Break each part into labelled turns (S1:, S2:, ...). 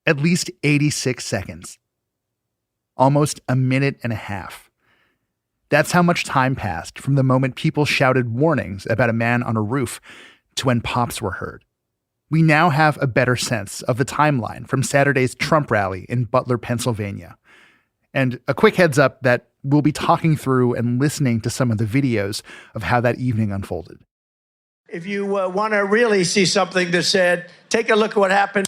S1: At least 86 seconds. Almost a minute and a half. That's how much time passed from the moment people shouted warnings about a man on a roof to when pops were heard. We now have a better sense of the timeline from Saturday's Trump rally in Butler, Pennsylvania. And a quick heads up that we'll be talking through and listening to some of the videos of how that evening unfolded.
S2: If you want to really see something that said, take a look at what happened.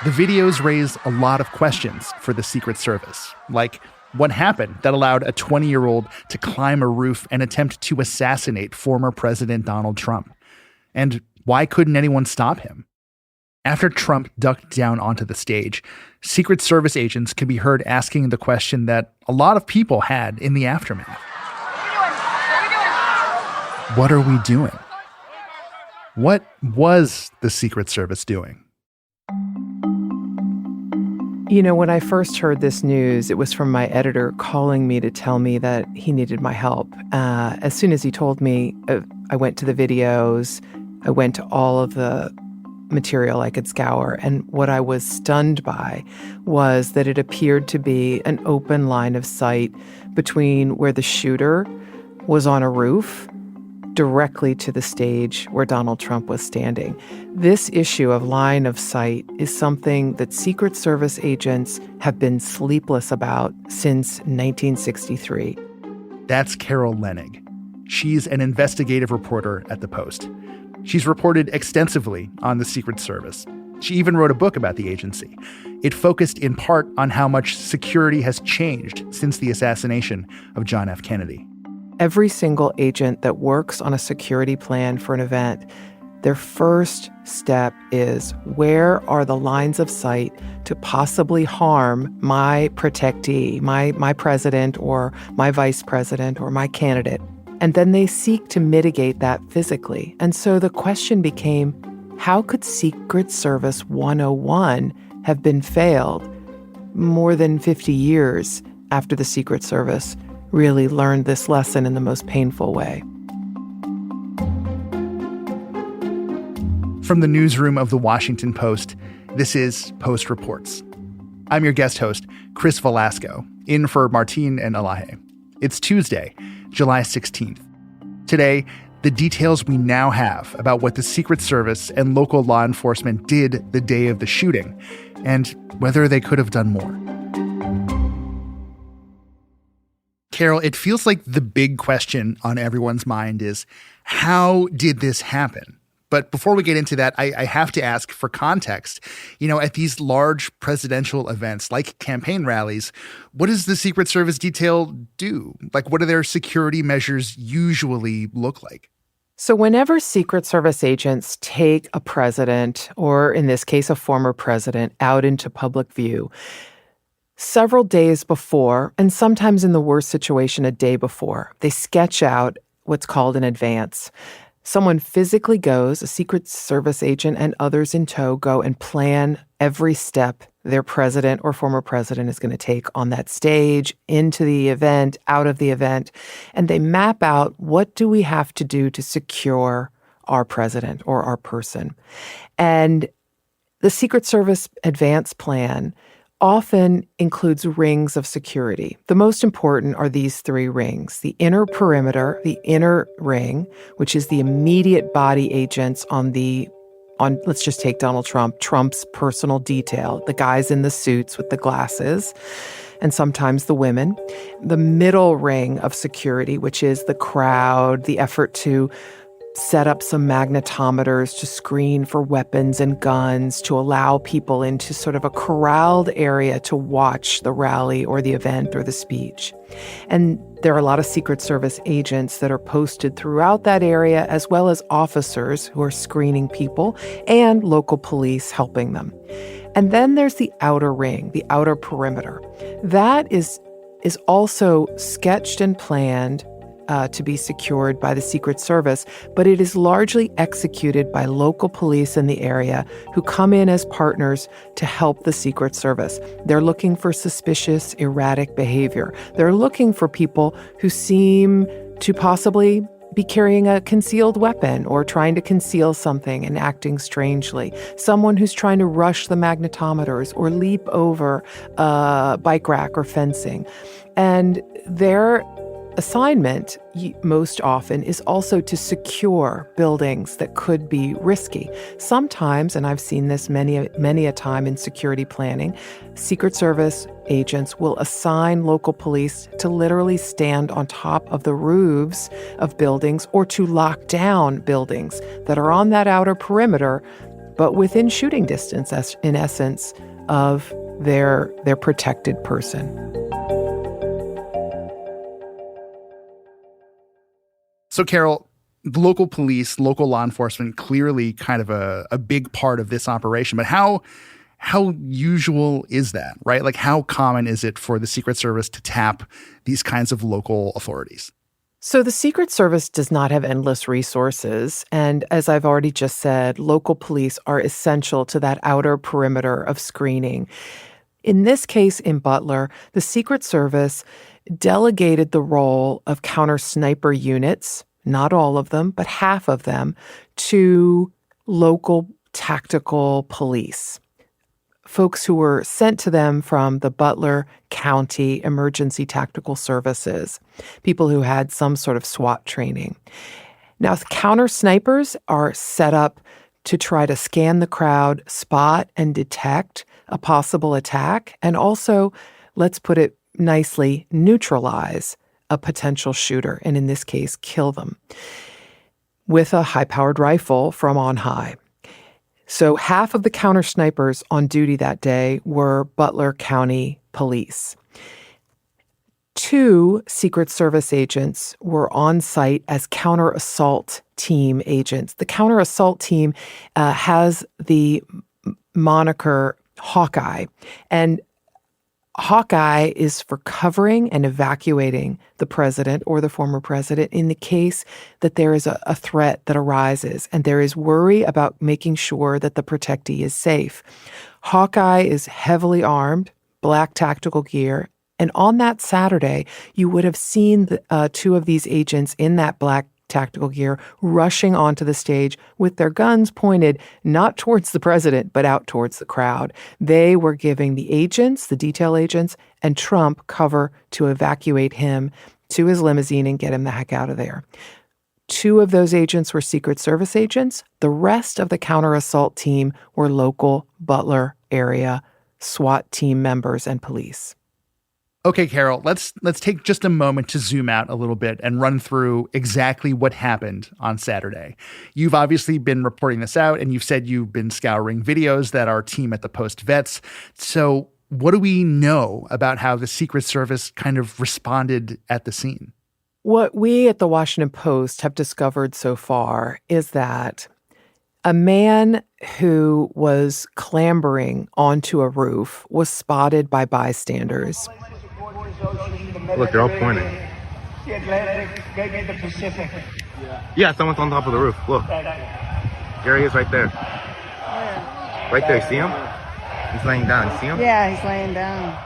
S1: The videos raise a lot of questions for the Secret Service, like what happened that allowed a 20-year-old to climb a roof and attempt to assassinate former President Donald Trump? And why couldn't anyone stop him? After Trump ducked down onto the stage, Secret Service agents could be heard asking the question that a lot of people had in the aftermath. What are we doing? What was the Secret Service doing?
S3: You know, when I first heard this news, it was from my editor calling me to tell me that he needed my help. As soon as he told me, I went to the videos, I went to all of the material I could scour, and what I was stunned by was that it appeared to be an open line of sight between where the shooter was on a roof directly to the stage where Donald Trump was standing. This issue of line of sight is something that Secret Service agents have been sleepless about since 1963.
S1: That's Carol Leonnig. She's an investigative reporter at The Post. She's reported extensively on the Secret Service. She even wrote a book about the agency. It focused in part on how much security has changed since the assassination of John F. Kennedy.
S3: Every single agent that works on a security plan for an event, their first step is, where are the lines of sight to possibly harm my protectee, my president or my vice president or my candidate? And then they seek to mitigate that physically. And so the question became, how could Secret Service 101 have been failed more than 50 years after the Secret Service really learned this lesson in the most painful way?
S1: From the newsroom of The Washington Post, this is Post Reports. I'm your guest host, Chris Velasco, in for Martine and Elahe. It's Tuesday, July 16th. Today, the details we now have about what the Secret Service and local law enforcement did the day of the shooting, and whether they could have done more. Carol, it feels like the big question on everyone's mind is, how did this happen? But before we get into that, I have to ask for context. You know, at these large presidential events like campaign rallies, what does the Secret Service detail do? Like, what do their security measures usually look like?
S3: So whenever Secret Service agents take a president, or in this case, a former president, out into public view, several days before, and sometimes in the worst situation, a day before, they sketch out what's called an advance. Someone physically goes, a Secret Service agent and others in tow go and plan every step their president or former president is going to take on that stage, into the event, out of the event. And they map out, what do we have to do to secure our president or our person? And the Secret Service advance plan often includes rings of security. The most important are these three rings: the inner perimeter, the inner ring, which is the immediate body agents on let's just take Donald Trump, Trump's personal detail, the guys in the suits with the glasses, and sometimes the women. The middle ring of security, which is the crowd, the effort to set up some magnetometers to screen for weapons and guns, to allow people into sort of a corralled area to watch the rally or the event or the speech. And there are a lot of Secret Service agents that are posted throughout that area, as well as officers who are screening people and local police helping them. And then there's the outer ring, the outer perimeter. That is also sketched and planned to be secured by the Secret Service, but it is largely executed by local police in the area who come in as partners to help the Secret Service. They're looking for suspicious, erratic behavior. They're looking for people who seem to possibly be carrying a concealed weapon or trying to conceal something and acting strangely. Someone who's trying to rush the magnetometers or leap over a bike rack or fencing. And their assignment most often is also to secure buildings that could be risky. Sometimes, and I've seen this many a time in security planning, Secret Service agents will assign local police to literally stand on top of the roofs of buildings or to lock down buildings that are on that outer perimeter, but within shooting distance, in essence, of their protected person.
S1: So, Carol, local police, local law enforcement, clearly kind of a big part of this operation. But how usual is that, right? Like, how common is it for the Secret Service to tap these kinds of local authorities?
S3: So the Secret Service does not have endless resources. And as I've already just said, local police are essential to that outer perimeter of screening. In this case, in Butler, the Secret Service delegated the role of counter-sniper units, not all of them, but half of them, to local tactical police. Folks who were sent to them from the Butler County Emergency Tactical Services, people who had some sort of SWAT training. Now, counter-snipers are set up to try to scan the crowd, spot and detect a possible attack, and also, let's put it nicely, neutralize a potential shooter, and in this case, kill them with a high-powered rifle from on high. So half of the counter-snipers on duty that day were Butler County Police. 2 Secret Service agents were on site as counter-assault team agents. The counter-assault team has the moniker Hawkeye, and Hawkeye is for covering and evacuating the president or the former president in the case that there is a threat that arises and there is worry about making sure that the protectee is safe. Hawkeye is heavily armed, black tactical gear, and on that Saturday, you would have seen 2 of these agents in that black tactical gear rushing onto the stage with their guns pointed not towards the president, but out towards the crowd. They were giving the agents, the detail agents, and Trump cover to evacuate him to his limousine and get him the heck out of there. 2 of those agents were Secret Service agents. The rest of the counter-assault team were local Butler area SWAT team members and police.
S1: Okay, Carol, let's take just a moment to zoom out a little bit and run through exactly what happened on Saturday. You've obviously been reporting this out, and you've said you've been scouring videos that our team at the Post vets. So what do we know about how the Secret Service kind of responded at the scene?
S3: What we at the Washington Post have discovered so far is that a man who was clambering onto a roof was spotted by bystanders.
S4: Look, they're all pointing.
S2: The Atlantic, maybe the Pacific.
S4: Yeah, someone's on top of the roof. Look. Gary is right there. Right there, see him? He's laying down. See him?
S5: Yeah, he's laying down.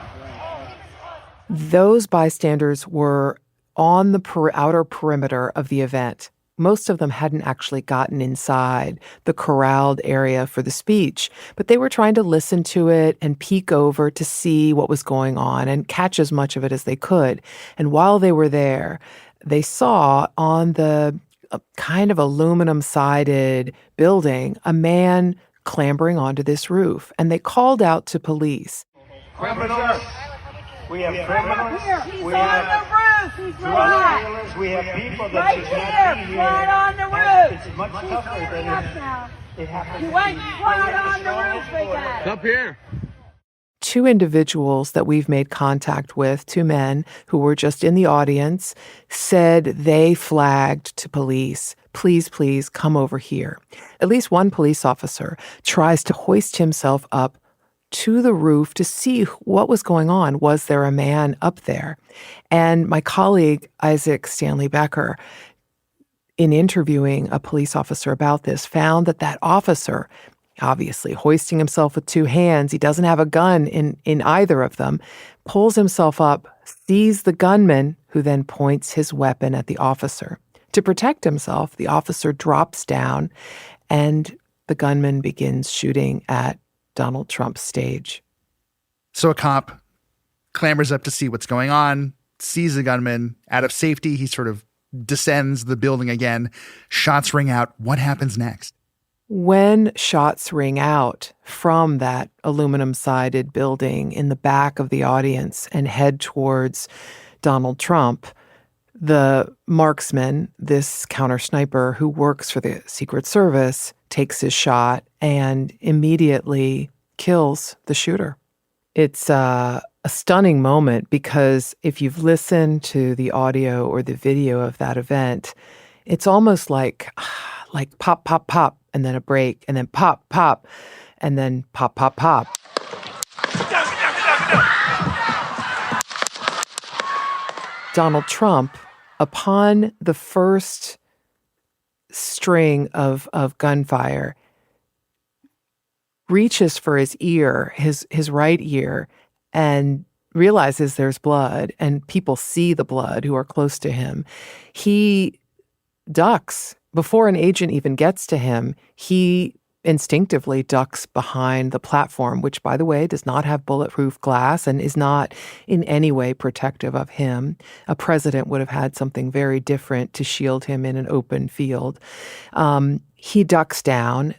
S3: Those bystanders were on the outer perimeter of the event. Most of them hadn't actually gotten inside the corralled area for the speech, but they were trying to listen to it and peek over to see what was going on and catch as much of it as they could. And while they were there, they saw on the kind of aluminum-sided building a man clambering onto this roof, and they called out to police.
S2: Criminals. We have criminals.
S5: He's
S2: We
S5: on
S2: have
S5: the roof. He's
S2: drug
S5: right.
S2: dealers. We have people that
S5: Right
S2: should not be
S5: here,
S2: here.
S5: right on the roof.
S2: It's much
S5: He's
S2: tougher
S5: standing
S2: than
S5: up now.
S2: it happens.
S5: He went right on the roof again.
S4: Up here.
S3: 2 individuals that we've made contact with, 2 men who were just in the audience, said they flagged to police, please come over here. At least one police officer tries to hoist himself up to the roof to see what was going on. Was there a man up there? And my colleague, Isaac Stanley Becker, in interviewing a police officer about this, found that officer, obviously hoisting himself with 2 hands, he doesn't have a gun in either of them, pulls himself up, sees the gunman, who then points his weapon at the officer. To protect himself, the officer drops down and the gunman begins shooting at Donald Trump's stage.
S1: So a cop clambers up to see what's going on, sees the gunman. Out of safety, he sort of descends the building again. Shots ring out. What happens next?
S3: When shots ring out from that aluminum-sided building in the back of the audience and head towards Donald Trump, the marksman, this counter-sniper who works for the Secret Service, takes his shot and immediately kills the shooter. It's a stunning moment because if you've listened to the audio or the video of that event, it's almost like pop, pop, pop, and then a break, and then pop, pop, and then pop, pop, pop. Donald Trump, upon the first string of gunfire, reaches for his ear, his right ear, and realizes there's blood, and people see the blood who are close to him. He ducks. Before an agent even gets to him, he instinctively ducks behind the platform, which, by the way, does not have bulletproof glass and is not in any way protective of him. A president would have had something very different to shield him in an open field. He ducks down.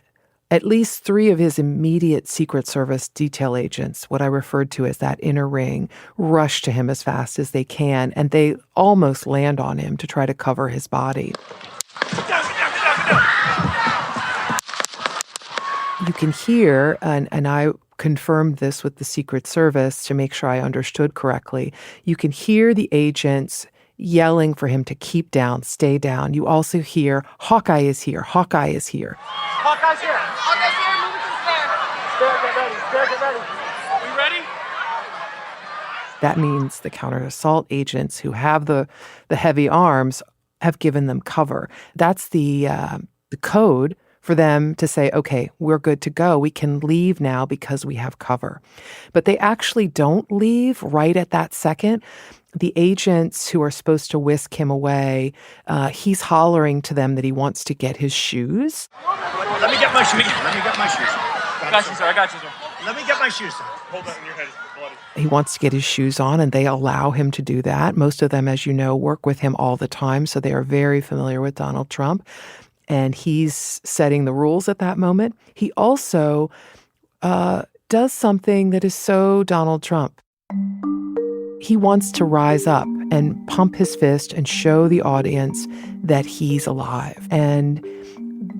S3: At least 3 of his immediate Secret Service detail agents, what I referred to as that inner ring, rush to him as fast as they can, and they almost land on him to try to cover his body. You can hear, and I confirmed this with the Secret Service to make sure I understood correctly, you can hear the agents yelling for him to keep down, stay down. You also hear, Hawkeye is here, Hawkeye is here.
S6: Hawkeye's here. Hawkeye's here. Move it to the stair. Stair, get ready. Stair, get ready. We ready?
S3: That means the counter-assault agents who have the heavy arms have given them cover. That's the code for them to say, okay, we're good to go. We can leave now because we have cover. But they actually don't leave right at that second. The agents who are supposed to whisk him away, he's hollering to them that he wants to get his shoes.
S2: Let me get my shoes. Let me get my shoes.
S6: I got you, sir. I got you, sir.
S2: Let me get my shoes, sir.
S6: Hold that in your head. It's bloody.
S3: He wants to get his shoes on, and they allow him to do that. Most of them, as you know, work with him all the time, so they are very familiar with Donald Trump. And he's setting the rules at that moment. He also does something that is so Donald Trump. He wants to rise up and pump his fist and show the audience that he's alive. And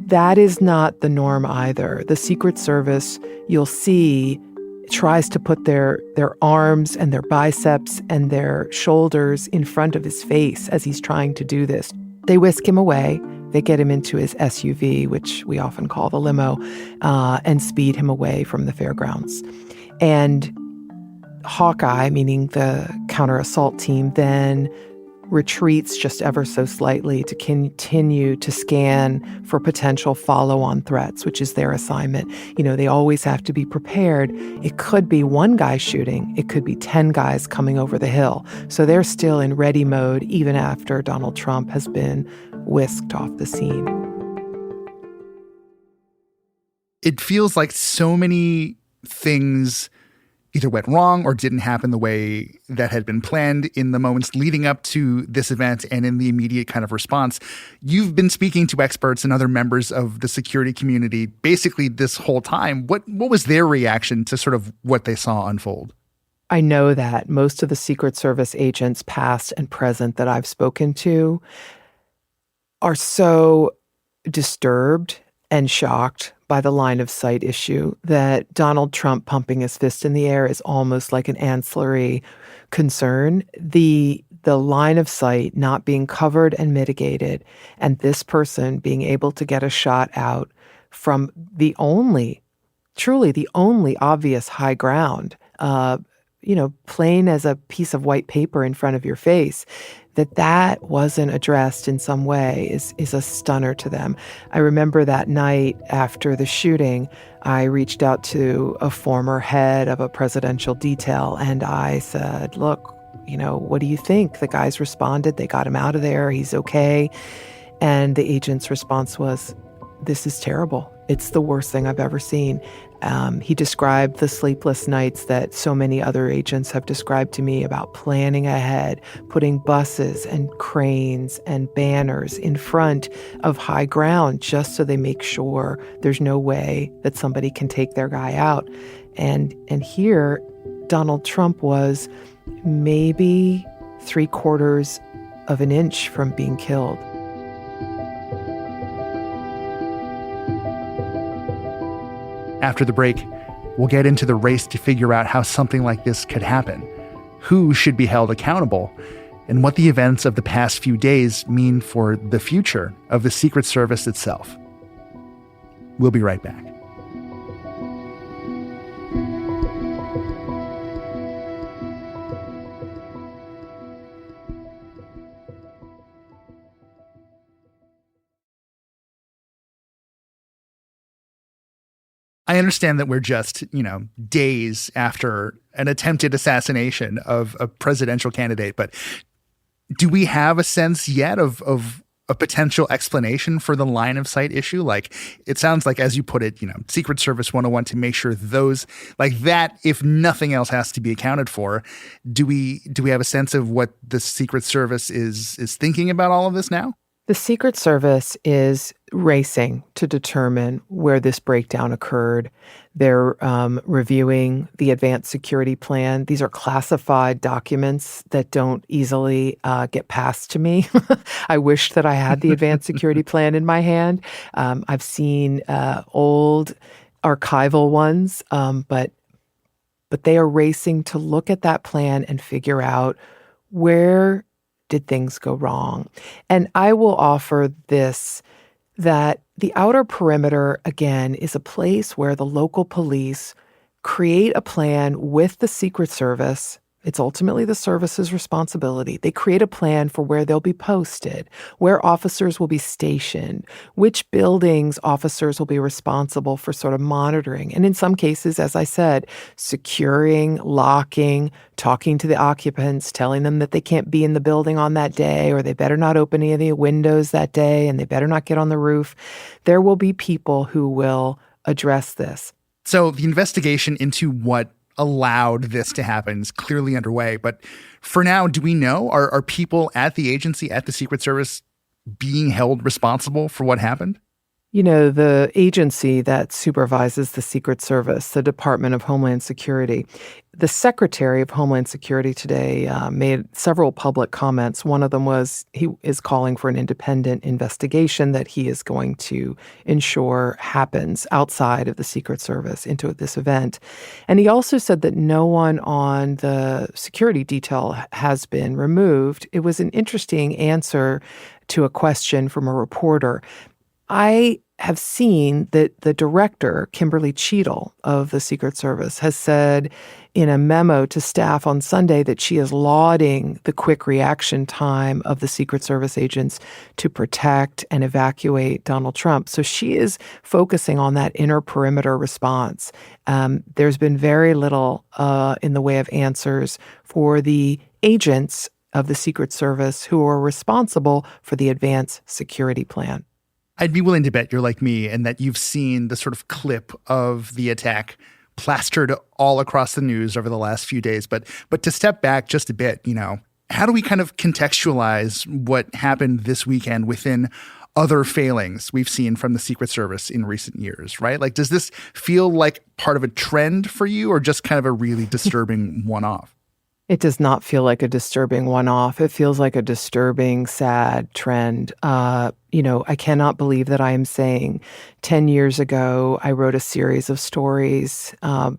S3: that is not the norm either. The Secret Service, you'll see, tries to put their arms and their biceps and their shoulders in front of his face as he's trying to do this. They whisk him away. They get him into his SUV, which we often call the limo, and speed him away from the fairgrounds. And Hawkeye, meaning the counter-assault team, then retreats just ever so slightly to continue to scan for potential follow-on threats, which is their assignment. You know, they always have to be prepared. It could be one guy shooting. It could be 10 guys coming over the hill. So they're still in ready mode even after Donald Trump has been whisked off the scene.
S1: It feels like so many things either went wrong or didn't happen the way that had been planned in the moments leading up to this event and in the immediate kind of response. You've been speaking to experts and other members of the security community basically this whole time. What was their reaction to sort of what they saw unfold?
S3: I know that most of the Secret Service agents, past and present, that I've spoken to are so disturbed and shocked by the line of sight issue that Donald Trump pumping his fist in the air is almost like an ancillary concern. The line of sight not being covered and mitigated, and this person being able to get a shot out from truly the only obvious high ground, plain as a piece of white paper in front of your face, that wasn't addressed in some way is a stunner to them. I remember that night after the shooting, I reached out to a former head of a presidential detail and I said, look, what do you think? The guys responded. They got him out of there. He's okay. And the agent's response was, "This is terrible. It's the worst thing I've ever seen." He described the sleepless nights that so many other agents have described to me about planning ahead, putting buses and cranes and banners in front of high ground just so they make sure there's no way that somebody can take their guy out. And here, Donald Trump was maybe 3/4 of an inch from being killed.
S1: After the break, we'll get into the race to figure out how something like this could happen, who should be held accountable, and what the events of the past few days mean for the future of the Secret Service itself. We'll be right back. I understand that we're just, days after an attempted assassination of a presidential candidate, but do we have a sense yet of a potential explanation for the line of sight issue? Like, it sounds like, as you put it, Secret Service 101 to make sure those, like that, if nothing else has to be accounted for. Do we have a sense of what the Secret Service is thinking about all of this now?
S3: The Secret Service is racing to determine where this breakdown occurred. They're reviewing the advanced security plan. These are classified documents that don't easily get passed to me. I wish that I had the advanced security plan in my hand. I've seen old archival ones, but they are racing to look at that plan and figure out where did things go wrong. And I will offer this, that the outer perimeter, again, is a place where the local police create a plan with the Secret Service. It's ultimately the service's responsibility. They create a plan for where they'll be posted, where officers will be stationed, which buildings officers will be responsible for sort of monitoring. And in some cases, as I said, securing, locking, talking to the occupants, telling them that they can't be in the building on that day, or they better not open any of the windows that day, and they better not get on the roof. There will be people who will address this.
S1: So the investigation into what allowed this to happen is clearly underway. But for now, do we know, are people at the agency, at the Secret Service, being held responsible for what happened?
S3: The agency that supervises the Secret Service, the Department of Homeland Security, the Secretary of Homeland Security today made several public comments. One of them was he is calling for an independent investigation that he is going to ensure happens outside of the Secret Service into this event. And he also said that no one on the security detail has been removed. It was an interesting answer to a question from a reporter. I have seen that the director, Kimberly Cheadle of the Secret Service, has said in a memo to staff on Sunday that she is lauding the quick reaction time of the Secret Service agents to protect and evacuate Donald Trump. So she is focusing on that inner perimeter response. There's been very little in the way of answers for the agents of the Secret Service who are responsible for the advanced security plan.
S1: I'd be willing to bet you're like me and that you've seen the sort of clip of the attack plastered all across the news over the last few days. But to step back just a bit, how do we kind of contextualize what happened this weekend within other failings we've seen from the Secret Service in recent years, right? Like, does this feel like part of a trend for you or just kind of a really disturbing one-off?
S3: It does not feel like a disturbing one-off. It feels like a disturbing, sad trend. I cannot believe that I am saying 10 years ago, I wrote a series of stories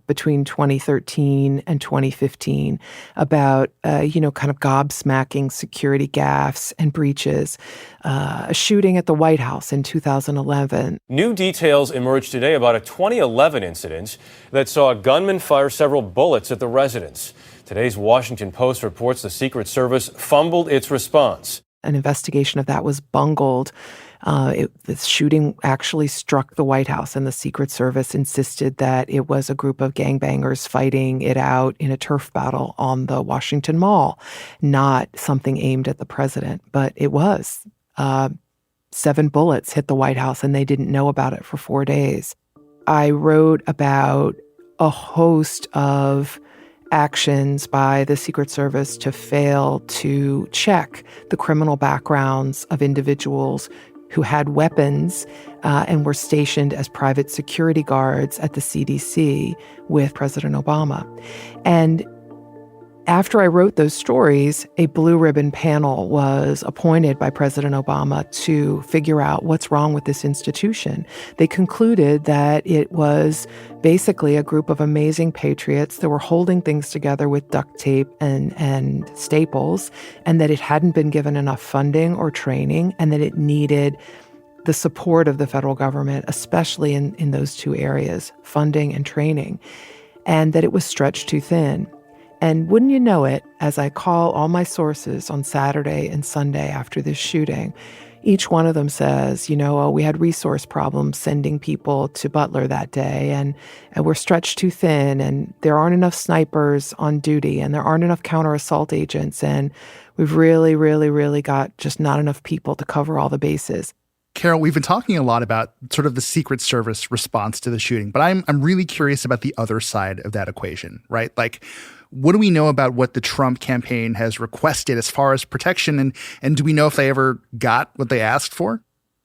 S3: between 2013 and 2015 about, kind of gobsmacking security gaffes and breaches, a shooting at the White House in 2011.
S7: New details emerged today about a 2011 incident that saw a gunman fire several bullets at the residence. Today's Washington Post reports the Secret Service fumbled its response.
S3: An investigation of that was bungled. The shooting actually struck the White House, and the Secret Service insisted that it was a group of gangbangers fighting it out in a turf battle on the Washington Mall, not something aimed at the president, but it was. 7 bullets hit the White House and they didn't know about it for 4 days. I wrote about a host of actions by the Secret Service to fail to check the criminal backgrounds of individuals who had weapons and were stationed as private security guards at the CDC with President Obama. And after I wrote those stories, a blue ribbon panel was appointed by President Obama to figure out what's wrong with this institution. They concluded that it was basically a group of amazing patriots that were holding things together with duct tape and staples, and that it hadn't been given enough funding or training, and that it needed the support of the federal government, especially in those 2 areas, funding and training, and that it was stretched too thin. And wouldn't you know it, as I call all my sources on Saturday and Sunday after this shooting, each one of them says, we had resource problems sending people to Butler that day, and we're stretched too thin, and there aren't enough snipers on duty, and there aren't enough counter-assault agents, and we've really, really, really got just not enough people to cover all the bases.
S1: Carol, we've been talking a lot about sort of the Secret Service response to the shooting, but I'm really curious about the other side of that equation, right? Like, what do we know about what the Trump campaign has requested as far as protection? And do we know if they ever got what they asked for?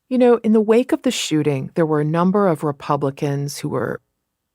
S3: In the wake of the shooting, there were a number of Republicans who were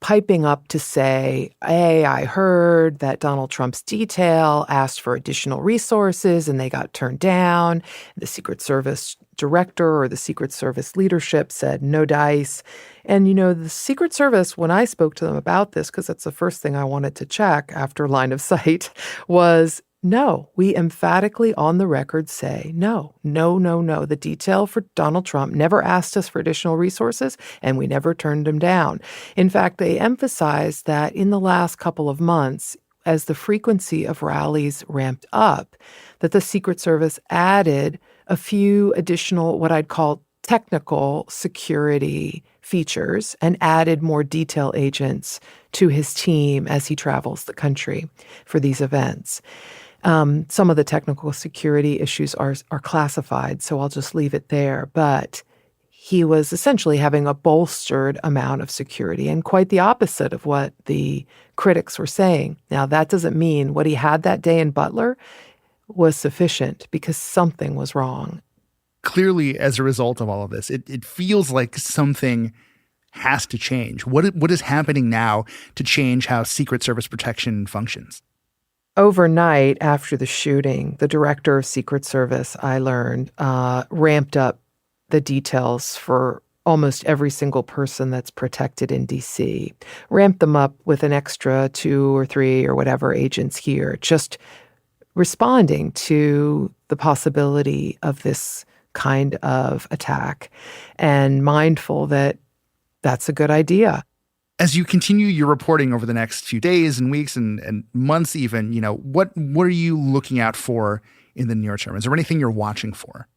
S3: piping up to say, hey, I heard that Donald Trump's detail asked for additional resources and they got turned down. The Secret Service director or the Secret Service leadership said no dice. And, the Secret Service, when I spoke to them about this, because that's the first thing I wanted to check after line of sight, was no. We emphatically on the record say no. The detail for Donald Trump never asked us for additional resources, and we never turned him down. In fact, they emphasized that in the last couple of months, as the frequency of rallies ramped up, that the Secret Service added a few additional, what I'd call technical security features, and added more detail agents to his team as he travels the country for these events. Some of the technical security issues are classified, so I'll just leave it there. But he was essentially having a bolstered amount of security, and quite the opposite of what the critics were saying. Now, that doesn't mean what he had that day in Butler was sufficient, because something was wrong.
S1: Clearly, as a result of all of this, it feels like something has to change. What is happening now to change how Secret Service protection functions?
S3: Overnight after the shooting, the director of Secret Service, I learned, ramped up the details for almost every single person that's protected in D.C., ramped them up with an extra 2 or 3 or whatever agents here, just responding to the possibility of this kind of attack and mindful that that's a good idea.
S1: As you continue your reporting over the next few days and weeks and months even, what are you looking out for in the near term? Is there anything you're watching for?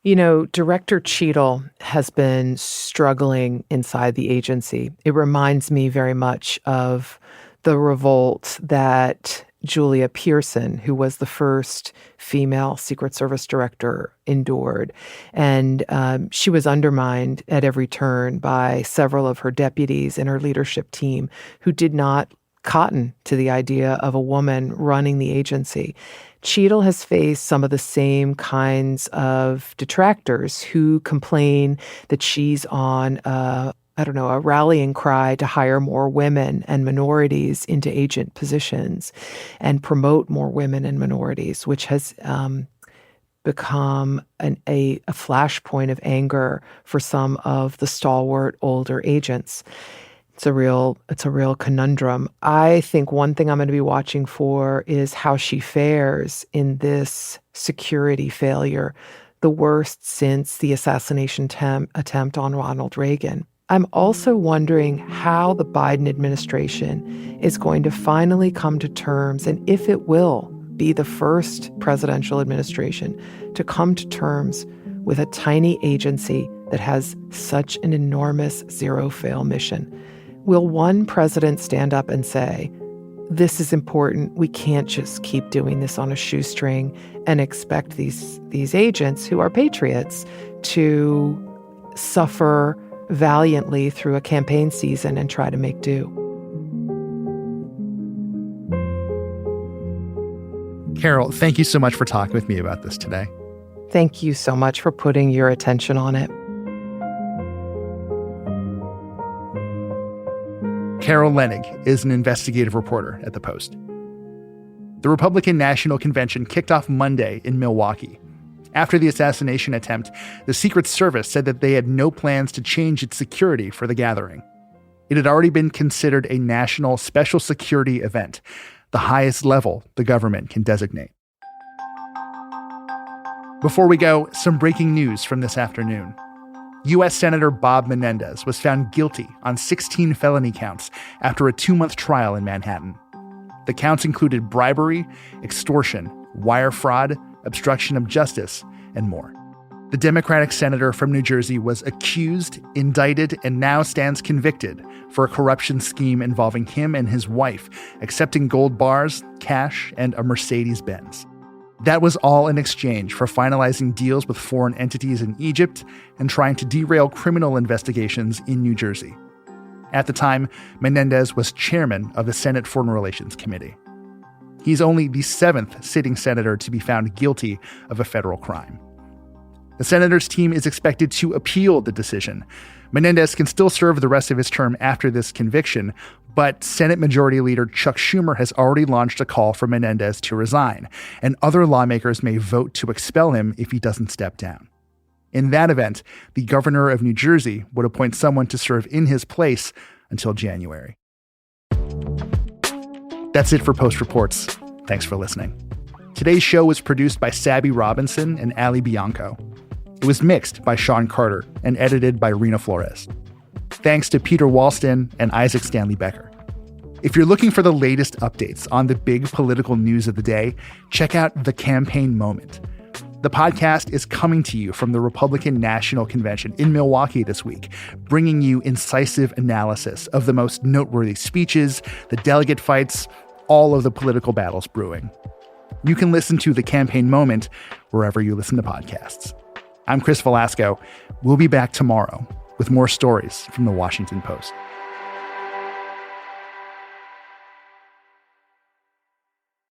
S3: Director Cheadle has been struggling inside the agency. It reminds me very much of the revolt that Julia Pearson, who was the first female Secret Service director, endured. And she was undermined at every turn by several of her deputies and her leadership team who did not cotton to the idea of a woman running the agency. Cheadle has faced some of the same kinds of detractors who complain that she's on a rallying cry to hire more women and minorities into agent positions and promote more women and minorities, which has become a flashpoint of anger for some of the stalwart older agents. It's a real conundrum. I think one thing I'm going to be watching for is how she fares in this security failure, the worst since the assassination attempt on Ronald Reagan. I'm also wondering how the Biden administration is going to finally come to terms, and if it will be the first presidential administration to come to terms with a tiny agency that has such an enormous zero-fail mission. Will one president stand up and say, this is important, we can't just keep doing this on a shoestring, and expect these agents who are patriots to suffer valiantly through a campaign season and try to make do.
S1: Carol, thank you so much for talking with me about this today.
S3: Thank you so much for putting your attention on it.
S1: Carol Leonnig is an investigative reporter at The Post. The Republican National Convention kicked off Monday in Milwaukee. After the assassination attempt, the Secret Service said that they had no plans to change its security for the gathering. It had already been considered a national special security event, the highest level the government can designate. Before we go, some breaking news from this afternoon. U.S. Senator Bob Menendez was found guilty on 16 felony counts after a 2-month trial in Manhattan. The counts included bribery, extortion, wire fraud, obstruction of justice, and more. The Democratic senator from New Jersey was accused, indicted, and now stands convicted for a corruption scheme involving him and his wife, accepting gold bars, cash, and a Mercedes-Benz. That was all in exchange for finalizing deals with foreign entities in Egypt and trying to derail criminal investigations in New Jersey. At the time, Menendez was chairman of the Senate Foreign Relations Committee. He's only the 7th sitting senator to be found guilty of a federal crime. The senator's team is expected to appeal the decision. Menendez can still serve the rest of his term after this conviction, but Senate Majority Leader Chuck Schumer has already launched a call for Menendez to resign, and other lawmakers may vote to expel him if he doesn't step down. In that event, the governor of New Jersey would appoint someone to serve in his place until January. That's it for Post Reports. Thanks for listening. Today's show was produced by Sabby Robinson and Ali Bianco. It was mixed by Sean Carter and edited by Rena Flores. Thanks to Peter Walston and Isaac Stanley Becker. If you're looking for the latest updates on the big political news of the day, check out The Campaign Moment. The podcast is coming to you from the Republican National Convention in Milwaukee this week, bringing you incisive analysis of the most noteworthy speeches, the delegate fights, all of the political battles brewing. You can listen to The Campaign Moment wherever you listen to podcasts. I'm Chris Velasco. We'll be back tomorrow with more stories from the Washington Post.